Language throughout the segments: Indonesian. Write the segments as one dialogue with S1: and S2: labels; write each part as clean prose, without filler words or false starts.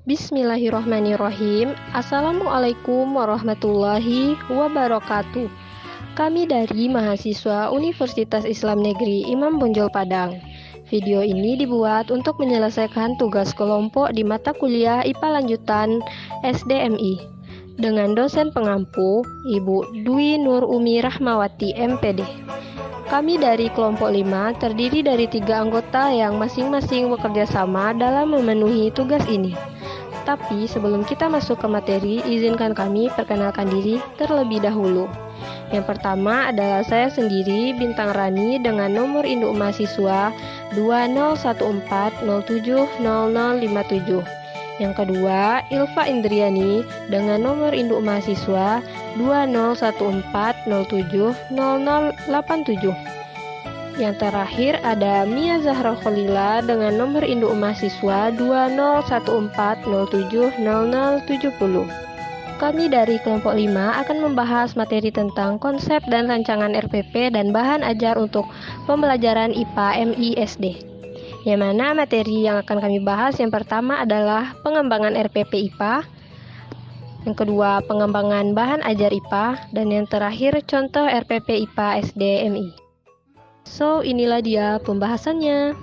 S1: Bismillahirrahmanirrahim. Assalamualaikum warahmatullahi wabarakatuh. Kami dari mahasiswa Universitas Islam Negeri Imam Bonjol Padang. Video ini dibuat untuk menyelesaikan tugas kelompok di mata kuliah IPA lanjutan SDMI dengan dosen pengampu Ibu Dwi Nur Umi Rahmawati MPD. Kami dari kelompok 5 terdiri dari 3 anggota yang masing-masing bekerja sama dalam memenuhi tugas ini. Tapi sebelum kita masuk ke materi, izinkan kami perkenalkan diri terlebih dahulu. Yang pertama adalah saya sendiri, Bintang Rani, dengan nomor induk mahasiswa 2014070057. Yang kedua, Ilva Indriani dengan nomor induk mahasiswa 2014070087. Yang terakhir ada Mia Zahra Khalila dengan nomor induk mahasiswa 2014070070. Kami dari kelompok 5 akan membahas materi tentang konsep dan rancangan RPP dan bahan ajar untuk pembelajaran IPA MISD. Yang mana materi yang akan kami bahas yang pertama adalah pengembangan RPP IPA, yang kedua pengembangan bahan ajar IPA, dan yang terakhir contoh RPP IPA SDMI. So, inilah dia pembahasannya.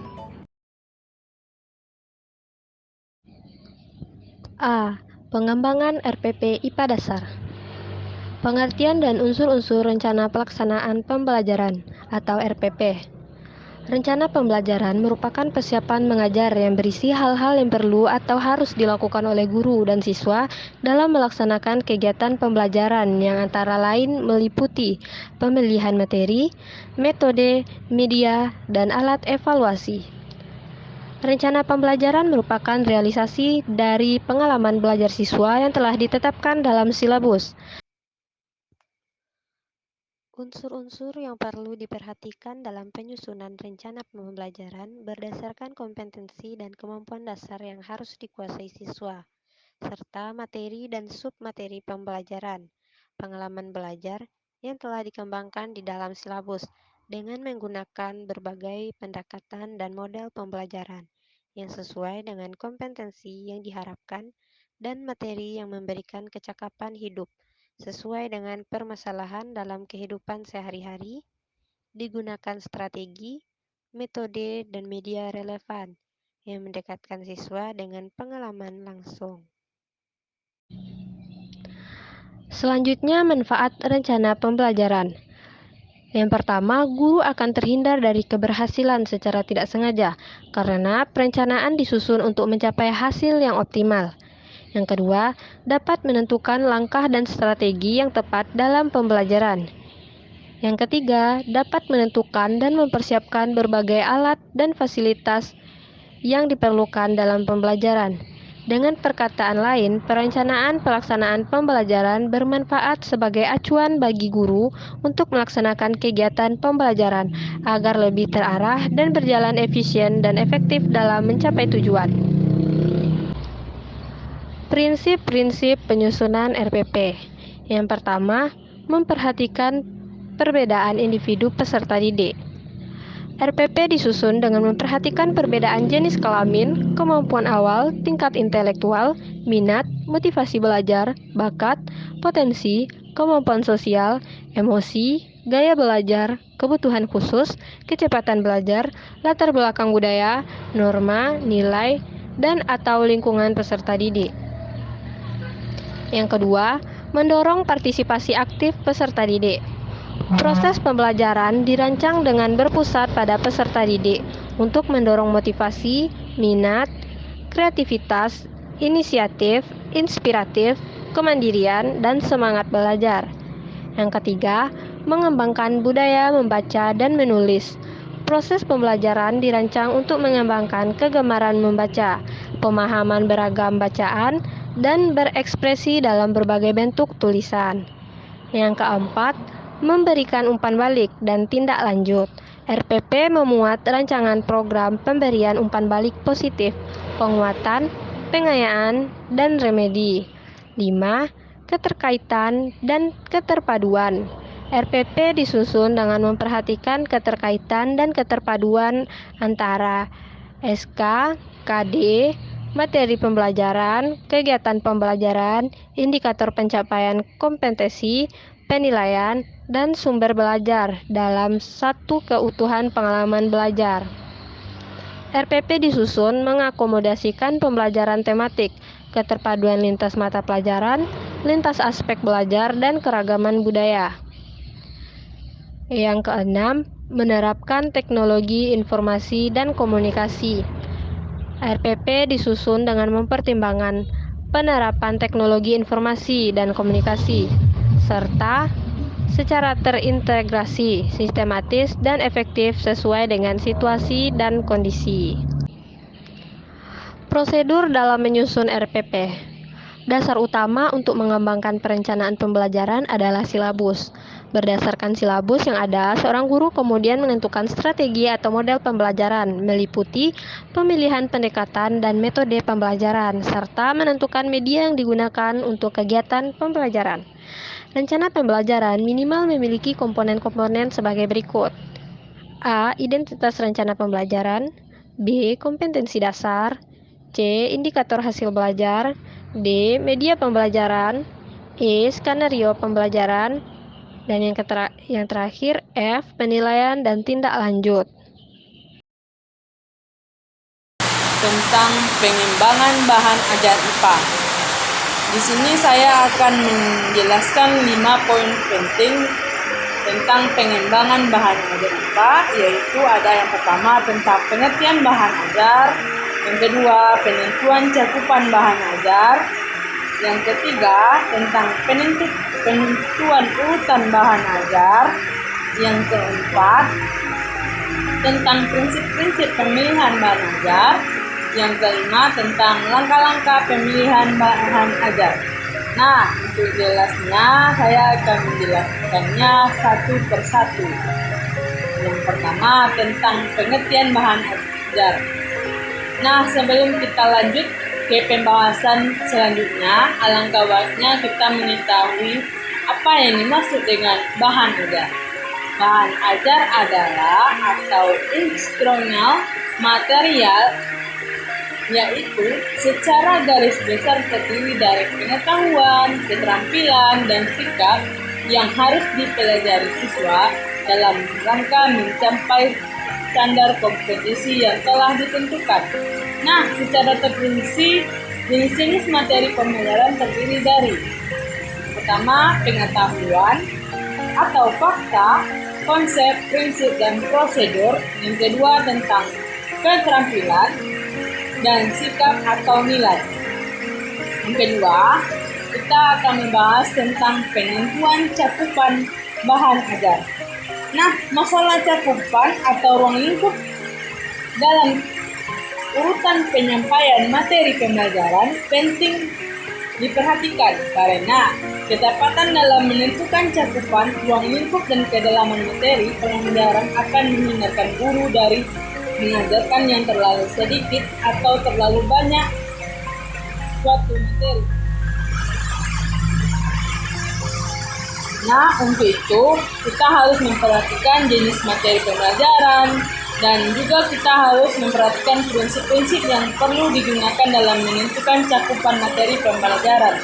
S1: A. Pengembangan RPP IPA dasar. Pengertian dan unsur-unsur rencana pelaksanaan pembelajaran atau RPP. Rencana pembelajaran merupakan persiapan mengajar yang berisi hal-hal yang perlu atau harus dilakukan oleh guru dan siswa dalam melaksanakan kegiatan pembelajaran yang antara lain meliputi pemilihan materi, metode, media, dan alat evaluasi. Rencana pembelajaran merupakan realisasi dari pengalaman belajar siswa yang telah ditetapkan dalam silabus. Unsur-unsur yang perlu diperhatikan dalam penyusunan rencana pembelajaran berdasarkan kompetensi dan kemampuan dasar yang harus dikuasai siswa, serta materi dan submateri pembelajaran, pengalaman belajar yang telah dikembangkan di dalam silabus dengan menggunakan berbagai pendekatan dan model pembelajaran yang sesuai dengan kompetensi yang diharapkan dan materi yang memberikan kecakapan hidup sesuai dengan permasalahan dalam kehidupan sehari-hari, digunakan strategi, metode, dan media relevan yang mendekatkan siswa dengan pengalaman langsung. Selanjutnya, manfaat rencana pembelajaran. Yang pertama, guru akan terhindar dari keberhasilan secara tidak sengaja karena perencanaan disusun untuk mencapai hasil yang optimal. Yang kedua, dapat menentukan langkah dan strategi yang tepat dalam pembelajaran. Yang ketiga, dapat menentukan dan mempersiapkan berbagai alat dan fasilitas yang diperlukan dalam pembelajaran. Dengan perkataan lain, perencanaan pelaksanaan pembelajaran bermanfaat sebagai acuan bagi guru untuk melaksanakan kegiatan pembelajaran agar lebih terarah dan berjalan efisien dan efektif dalam mencapai tujuan. Prinsip-prinsip penyusunan RPP. Yang pertama, memperhatikan perbedaan individu peserta didik. RPP disusun dengan memperhatikan perbedaan jenis kelamin, kemampuan awal, tingkat intelektual, minat, motivasi belajar, bakat, potensi, kemampuan sosial, emosi, gaya belajar, kebutuhan khusus, kecepatan belajar, latar belakang budaya, norma, nilai, dan atau lingkungan peserta didik. Yang kedua, mendorong partisipasi aktif peserta didik. Proses pembelajaran dirancang dengan berpusat pada peserta didik untuk mendorong motivasi, minat, kreativitas, inisiatif, inspiratif, kemandirian, dan semangat belajar. Yang ketiga, mengembangkan budaya membaca dan menulis. Proses pembelajaran dirancang untuk mengembangkan kegemaran membaca, pemahaman beragam bacaan, dan berekspresi dalam berbagai bentuk tulisan. Yang keempat, memberikan umpan balik dan tindak lanjut. RPP memuat rancangan program pemberian umpan balik positif, penguatan, pengayaan, dan remedi. 5. Keterkaitan dan keterpaduan. RPP disusun dengan memperhatikan keterkaitan dan keterpaduan antara SK, KD, materi pembelajaran, kegiatan pembelajaran, indikator pencapaian kompetensi, penilaian, dan sumber belajar dalam satu keutuhan pengalaman belajar. RPP disusun mengakomodasikan pembelajaran tematik, keterpaduan lintas mata pelajaran, lintas aspek belajar, dan keragaman budaya. Yang keenam, menerapkan teknologi informasi dan komunikasi. RPP disusun dengan mempertimbangkan penerapan teknologi informasi dan komunikasi, serta secara terintegrasi, sistematis, dan efektif sesuai dengan situasi dan kondisi. Prosedur dalam menyusun RPP. Dasar utama untuk mengembangkan perencanaan pembelajaran adalah silabus. Berdasarkan silabus yang ada, seorang guru kemudian menentukan strategi atau model pembelajaran, meliputi pemilihan pendekatan dan metode pembelajaran, serta menentukan media yang digunakan untuk kegiatan pembelajaran. Rencana pembelajaran minimal memiliki komponen-komponen sebagai berikut. A. Identitas rencana pembelajaran. B. Kompetensi dasar. C. Indikator hasil belajar. D. Media pembelajaran. E. Skenario pembelajaran. Dan yang terakhir F. Penilaian dan tindak lanjut.
S2: Tentang pengembangan bahan ajar IPA. Di sini saya akan menjelaskan 5 poin penting tentang pengembangan bahan ajar IPA, yaitu ada yang pertama tentang pengertian bahan ajar, yang kedua penentuan cakupan bahan ajar, yang ketiga tentang penentuan urutan bahan ajar, yang keempat tentang prinsip-prinsip pemilihan bahan ajar, yang kelima tentang langkah-langkah pemilihan bahan ajar. Nah, untuk jelasnya saya akan menjelaskannya satu persatu. Yang pertama tentang pengertian bahan ajar. Nah, sebelum kita lanjut ke pembahasan selanjutnya, alangkah baiknya kita mengetahui apa yang dimaksud dengan bahan ajar. Bahan ajar adalah atau instrumental material, yaitu secara garis besar terdiri dari pengetahuan, keterampilan, dan sikap yang harus dipelajari siswa dalam rangka mencapai standar kompetisi yang telah ditentukan. Nah, secara terperinci, jenis-jenis materi pembelajaran terdiri dari pertama, pengetahuan atau fakta, konsep, prinsip, dan prosedur. Yang kedua, tentang keterampilan dan sikap atau nilai. Yang kedua, kita akan membahas tentang penentuan cakupan bahan ajar. Nah, masalah cakupan atau ruang lingkup dalam urutan penyampaian materi pembelajaran penting diperhatikan karena ketepatan dalam menentukan cakupan, ruang lingkup, dan kedalaman materi pembelajaran akan menghindarkan guru dari mengajarkan yang terlalu sedikit atau terlalu banyak suatu materi. Nah, untuk itu kita harus memperhatikan jenis materi pembelajaran dan juga kita harus memperhatikan prinsip-prinsip yang perlu digunakan dalam menentukan cakupan materi pembelajaran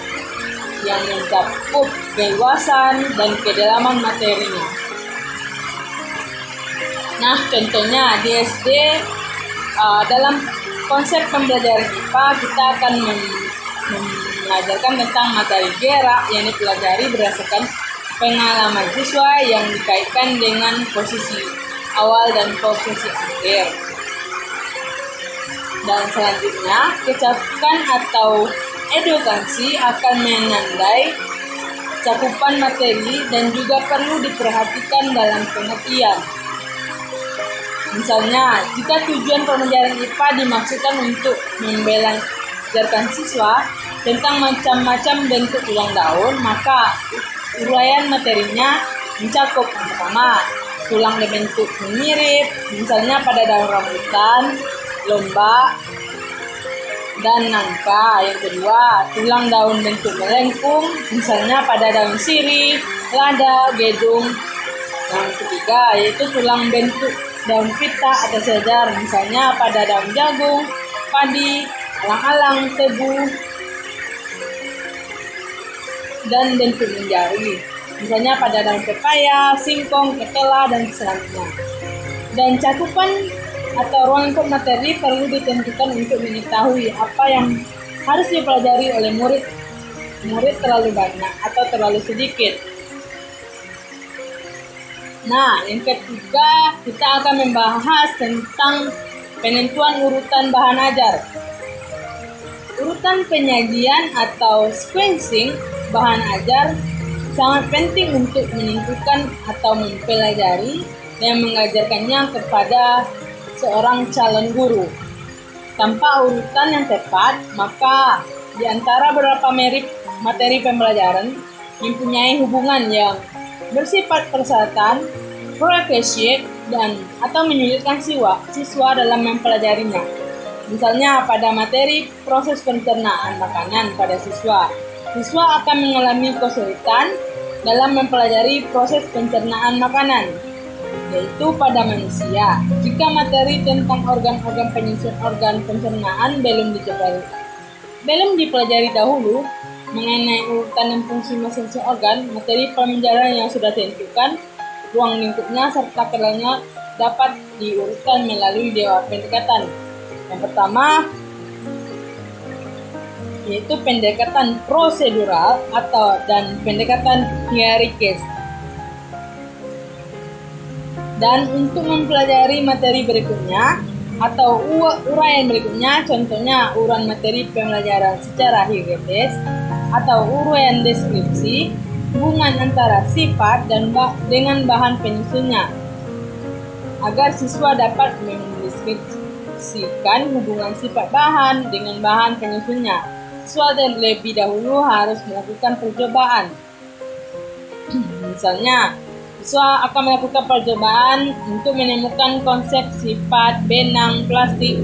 S2: yang mencakup keluasan dan kedalaman materinya. Nah, contohnya di SD dalam konsep pembelajaran IPA kita akan mengajarkan tentang materi gerak yang dipelajari berdasarkan pengalaman siswa yang dikaitkan dengan posisi awal dan posisi akhir. Dan selanjutnya, kecakupan atau edukasi akan menandai cakupan materi dan juga perlu diperhatikan dalam pengertian. Misalnya, jika tujuan pembelajaran IPA dimaksudkan untuk membelajarkan siswa tentang macam-macam bentuk ulang daun, maka uraian materinya mencakup yang pertama, tulang berbentuk mirip, misalnya pada daun rambutan, lomba, dan nangka. Yang kedua, tulang daun bentuk melengkung, misalnya pada daun sirih, lada, gedung. Yang ketiga, yaitu tulang bentuk daun pita atau sejar, misalnya pada daun jagung, padi, alang-alang, tebu, dan bentuk menjari. Misalnya pada daun pepaya, singkong, ketela, dan selanjutnya. Dan cakupan atau ruang lingkup materi perlu ditentukan untuk mengetahui apa yang harus dipelajari oleh murid terlalu banyak atau terlalu sedikit. Nah, yang ketiga kita akan membahas tentang penentuan urutan bahan ajar. Urutan penyajian atau sequencing bahan ajar sangat penting untuk menentukan atau mempelajari dan mengajarkannya kepada seorang calon guru. Tanpa urutan yang tepat, maka di antara beberapa materi pembelajaran mempunyai hubungan yang bersifat persyaratan, proaktif, dan atau menyulitkan siswa dalam mempelajarinya. Misalnya pada materi proses pencernaan makanan pada siswa akan mengalami kesulitan dalam mempelajari proses pencernaan makanan, yaitu pada manusia. Jika materi tentang organ-organ penyusun organ pencernaan belum dipelajari dahulu mengenai urutan dan fungsi masing-masing organ, materi pembelajaran yang sudah ditentukan, ruang lingkupnya serta kendalanya dapat diurutkan melalui dua pendekatan. Yang pertama yaitu pendekatan prosedural dan pendekatan hierarkis. Dan untuk mempelajari materi berikutnya atau uraian berikutnya, contohnya uraian materi pembelajaran secara hierarkis atau uraian deskripsi, hubungan antara sifat dengan bahan penyusunnya, agar siswa dapat mendeskripsikan hubungan sifat bahan dengan bahan penyusunnya. Siswa terlebih dahulu harus melakukan percobaan. Misalnya, siswa akan melakukan percobaan untuk menemukan konsep sifat benang plastik,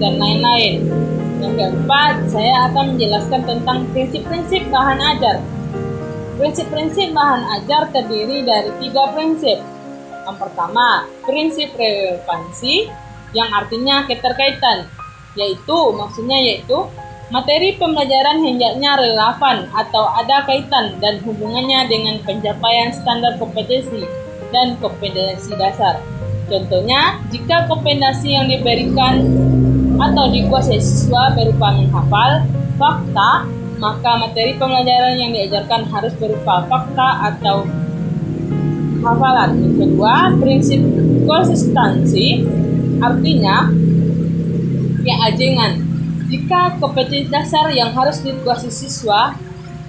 S2: dan lain-lain. Yang keempat, saya akan menjelaskan tentang prinsip-prinsip bahan ajar. Prinsip-prinsip bahan ajar terdiri dari 3 prinsip. Yang pertama, prinsip relevansi, yang artinya keterkaitan, yaitu materi pembelajaran hendaknya relevan atau ada kaitan dan hubungannya dengan pencapaian standar kompetensi dan kompetensi dasar. Contohnya, jika kompetensi yang diberikan atau dikuasai siswa berupa menghafal fakta, maka materi pembelajaran yang diajarkan harus berupa fakta atau hafalan. Yang kedua, prinsip konsistensi, artinya keajengan. Jika kompetensi dasar yang harus dikuasai siswa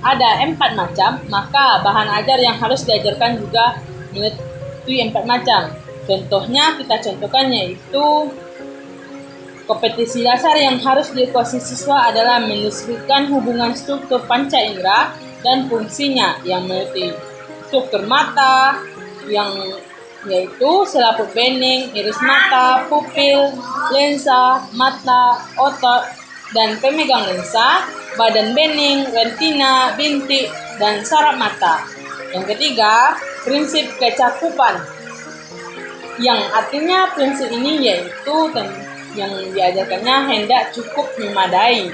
S2: ada 4 macam, maka bahan ajar yang harus diajarkan juga memiliki 4 macam. Contohnya kita contohkan yaitu kompetensi dasar yang harus dikuasai siswa adalah mendeskripsikan hubungan struktur panca indera dan fungsinya yang memiliki struktur mata, yang yaitu selaput bening, iris mata, pupil, lensa, mata, otot, dan pemegang lensa, badan bening, retina, bintik, dan saraf mata. Yang ketiga, prinsip kecakupan, yang artinya prinsip ini yaitu yang diajarkannya hendak cukup memadai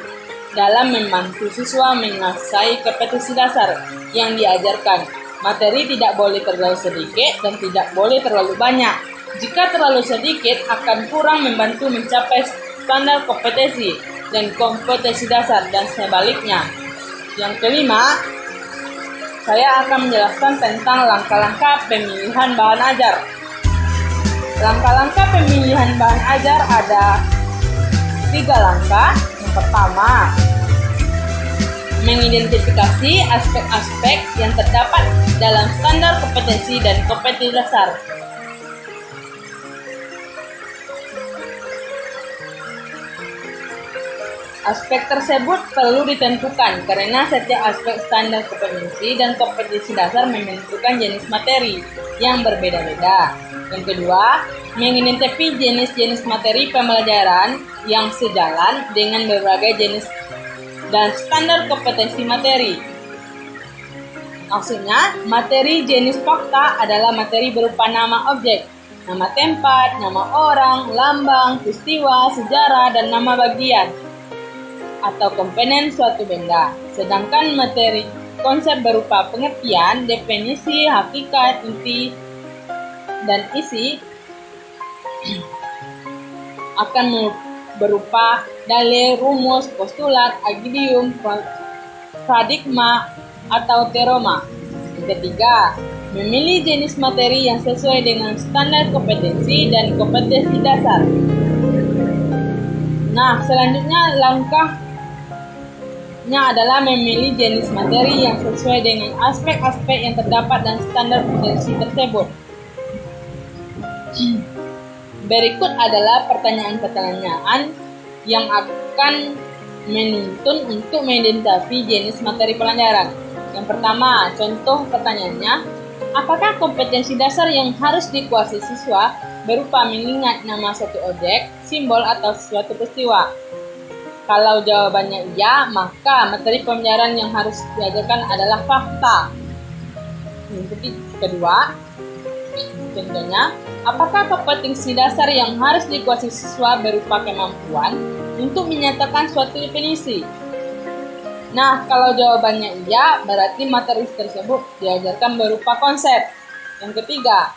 S2: dalam membantu siswa menguasai kompetensi dasar yang diajarkan. Materi tidak boleh terlalu sedikit dan tidak boleh terlalu banyak. Jika terlalu sedikit akan kurang membantu mencapai standar kompetensi dan kompetensi dasar dan sebaliknya. Yang kelima, saya akan menjelaskan tentang langkah-langkah pemilihan bahan ajar. Langkah-langkah pemilihan bahan ajar ada 3 langkah. Yang pertama, mengidentifikasi aspek-aspek yang terdapat dalam standar kompetensi dan kompetensi dasar. Aspek tersebut perlu ditentukan karena setiap aspek standar kompetensi dan kompetensi dasar menentukan jenis materi yang berbeda-beda. Yang kedua, mengidentifikasi jenis-jenis materi pembelajaran yang sejalan dengan berbagai jenis dan standar kompetensi materi. Maksudnya, materi jenis fakta adalah materi berupa nama objek, nama tempat, nama orang, lambang, peristiwa, sejarah, dan nama bagian. atau komponen suatu benda. Sedangkan materi konsep berupa pengertian, definisi, hakikat, inti, dan isi akan berupa dalil, rumus, postulat, agidium, paradigma, atau teorema. Yang ketiga, memilih jenis materi yang sesuai dengan standar kompetensi dan kompetensi dasar. Nah, selanjutnya langkahnya adalah memilih jenis materi yang sesuai dengan aspek-aspek yang terdapat dan standar kompetensi tersebut. Berikut adalah pertanyaan-pertanyaan yang akan menuntun untuk mengidentifikasi jenis materi pelajaran. Yang pertama, contoh pertanyaannya, apakah kompetensi dasar yang harus dikuasai siswa berupa mengingat nama suatu objek, simbol, atau suatu peristiwa? Kalau jawabannya iya, maka materi pembelajaran yang harus diajarkan adalah fakta. Yang kedua, contohnya, apakah kompetensi dasar yang harus dikuasai siswa berupa kemampuan untuk menyatakan suatu definisi? Nah, kalau jawabannya iya, berarti materi tersebut diajarkan berupa konsep. Yang ketiga,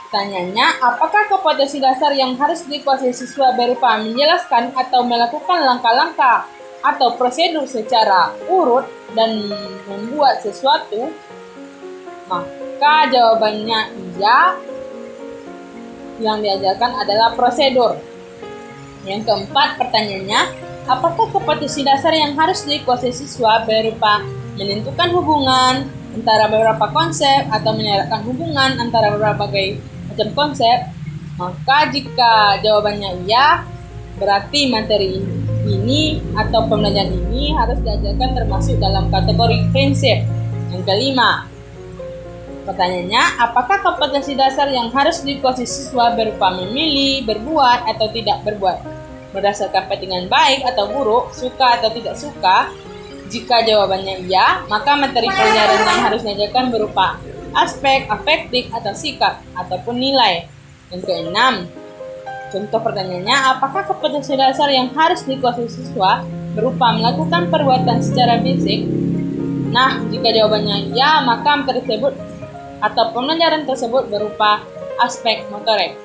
S2: pertanyaannya, apakah kompetensi dasar yang harus dikuasai siswa berupa menjelaskan atau melakukan langkah-langkah atau prosedur secara urut dan membuat sesuatu? Maka jawabannya iya, yang diajarkan adalah prosedur. Yang keempat, pertanyaannya, apakah kompetensi dasar yang harus dikuasai siswa berupa menentukan hubungan antara beberapa konsep atau menyatakan hubungan antara berbagai macam konsep? Maka jika jawabannya iya, berarti materi ini atau pembelajaran ini harus diajarkan termasuk dalam kategori prinsip. Yang kelima, pertanyaannya, apakah kompetensi dasar yang harus dikuasai siswa berupa memilih, berbuat, atau tidak berbuat berdasarkan kepentingan baik atau buruk, suka atau tidak suka? Jika jawabannya iya, maka materi pelajaran yang harus diajarkan berupa aspek, afektif, atau sikap, ataupun nilai. Yang keenam, contoh pertanyaannya, apakah kompetensi dasar yang harus dikuasai siswa berupa melakukan perbuatan secara fisik? Nah, jika jawabannya iya, maka materi tersebut atau pembelajaran tersebut berupa aspek motorik.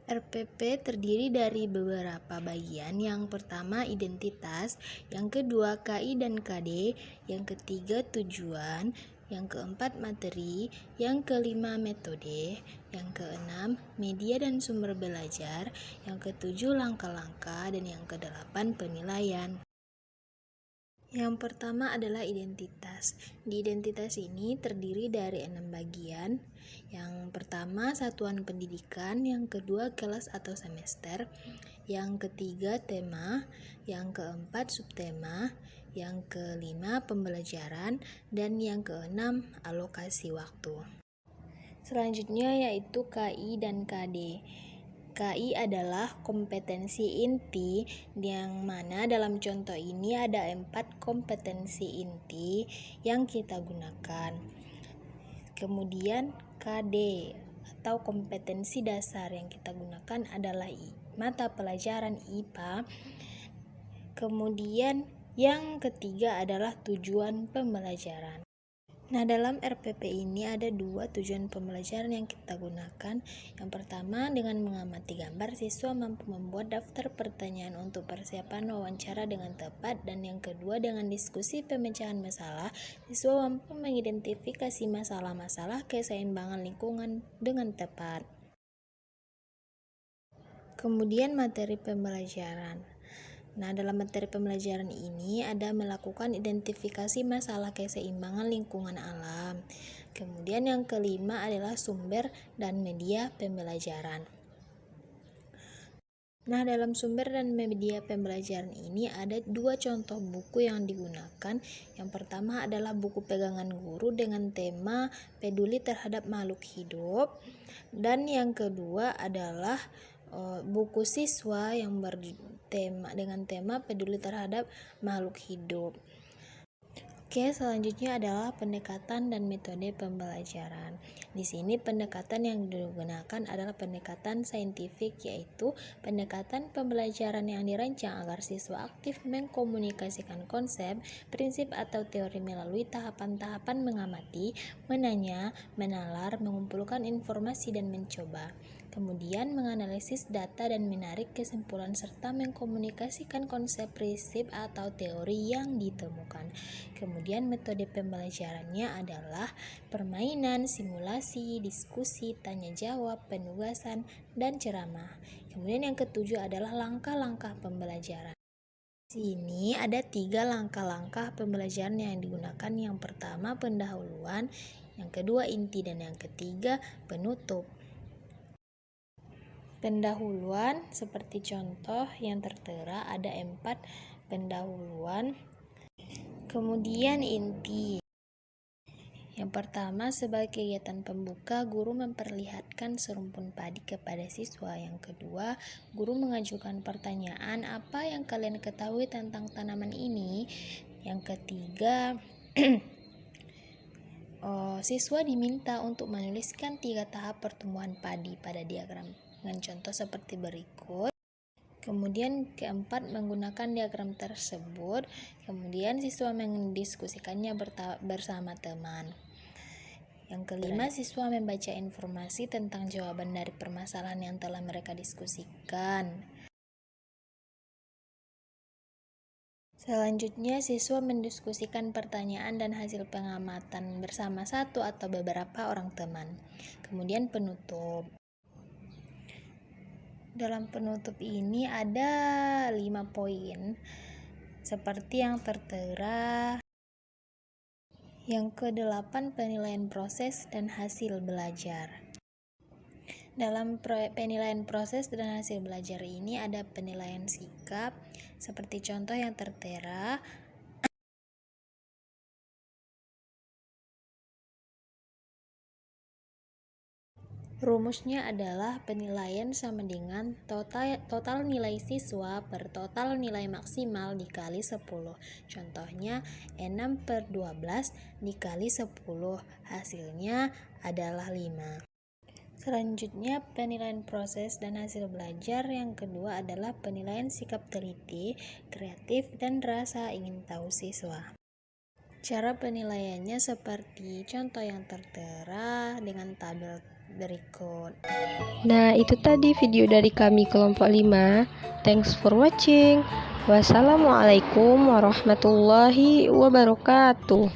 S3: RPP terdiri dari beberapa bagian. Yang pertama identitas, yang kedua KI dan KD, yang ketiga tujuan, yang keempat materi, yang kelima metode, yang keenam media dan sumber belajar, yang ketujuh langkah-langkah, dan yang kedelapan penilaian. Yang pertama adalah identitas. Di identitas ini terdiri dari 6 bagian. Yang pertama satuan pendidikan, yang kedua kelas atau semester, yang ketiga tema, yang keempat subtema, yang kelima pembelajaran, dan yang keenam alokasi waktu. Selanjutnya yaitu KI dan KD. KI adalah kompetensi inti, yang mana dalam contoh ini ada 4 kompetensi inti yang kita gunakan. Kemudian KD atau kompetensi dasar yang kita gunakan adalah mata pelajaran IPA. Kemudian yang ketiga adalah tujuan pembelajaran. Nah, dalam RPP ini ada 2 tujuan pembelajaran yang kita gunakan. Yang pertama, dengan mengamati gambar, siswa mampu membuat daftar pertanyaan untuk persiapan wawancara dengan tepat. Dan yang kedua, dengan diskusi pemecahan masalah, siswa mampu mengidentifikasi masalah-masalah keseimbangan lingkungan dengan tepat. Kemudian materi pembelajaran. Nah, dalam materi pembelajaran ini ada melakukan identifikasi masalah keseimbangan lingkungan alam. Kemudian yang kelima adalah sumber dan media pembelajaran. Nah, dalam sumber dan media pembelajaran ini ada 2 contoh buku yang digunakan. Yang pertama adalah buku pegangan guru dengan tema peduli terhadap makhluk hidup. Dan yang kedua adalah buku siswa yang dengan tema peduli terhadap makhluk hidup. Oke, selanjutnya adalah pendekatan dan metode pembelajaran. Di sini pendekatan yang digunakan adalah pendekatan saintifik, yaitu pendekatan pembelajaran yang dirancang agar siswa aktif mengkomunikasikan konsep, prinsip atau teori melalui tahapan-tahapan mengamati, menanya, menalar, mengumpulkan informasi dan mencoba. Kemudian menganalisis data dan menarik kesimpulan serta mengkomunikasikan konsep, prinsip atau teori yang ditemukan. Kemudian metode pembelajarannya adalah permainan, simulasi, diskusi, tanya jawab, penugasan, dan ceramah. Kemudian yang ketujuh adalah langkah-langkah pembelajaran. Di sini ada 3 langkah-langkah pembelajaran yang digunakan. Yang pertama pendahuluan, yang kedua inti, dan yang ketiga penutup. Pendahuluan seperti contoh yang tertera ada 4 pendahuluan. Kemudian inti. Yang pertama, sebagai kegiatan pembuka, guru memperlihatkan serumpun padi kepada siswa. Yang kedua, guru mengajukan pertanyaan, apa yang kalian ketahui tentang tanaman ini? Yang ketiga, siswa diminta untuk menuliskan 3 tahap pertumbuhan padi pada diagram dengan contoh seperti berikut. Kemudian keempat, menggunakan diagram tersebut. Kemudian siswa mendiskusikannya bersama teman. Yang kelima, siswa membaca informasi tentang jawaban dari permasalahan yang telah mereka diskusikan. Selanjutnya, siswa mendiskusikan pertanyaan dan hasil pengamatan bersama satu atau beberapa orang teman. Kemudian penutup. Dalam penutup ini ada 5 poin seperti yang tertera. Yang ke-8, penilaian proses dan hasil belajar. Dalam penilaian proses dan hasil belajar ini ada penilaian sikap seperti contoh yang tertera. Rumusnya adalah penilaian sama dengan total nilai siswa per total nilai maksimal dikali 10. Contohnya 6/12 dikali 10, hasilnya adalah 5. Selanjutnya penilaian proses dan hasil belajar yang kedua adalah penilaian sikap teliti, kreatif, dan rasa ingin tahu siswa. Cara penilaiannya seperti contoh yang tertera dengan tabel berikut.
S1: Nah, itu tadi video dari kami kelompok 5. Thanks for watching. Wassalamualaikum warahmatullahi wabarakatuh.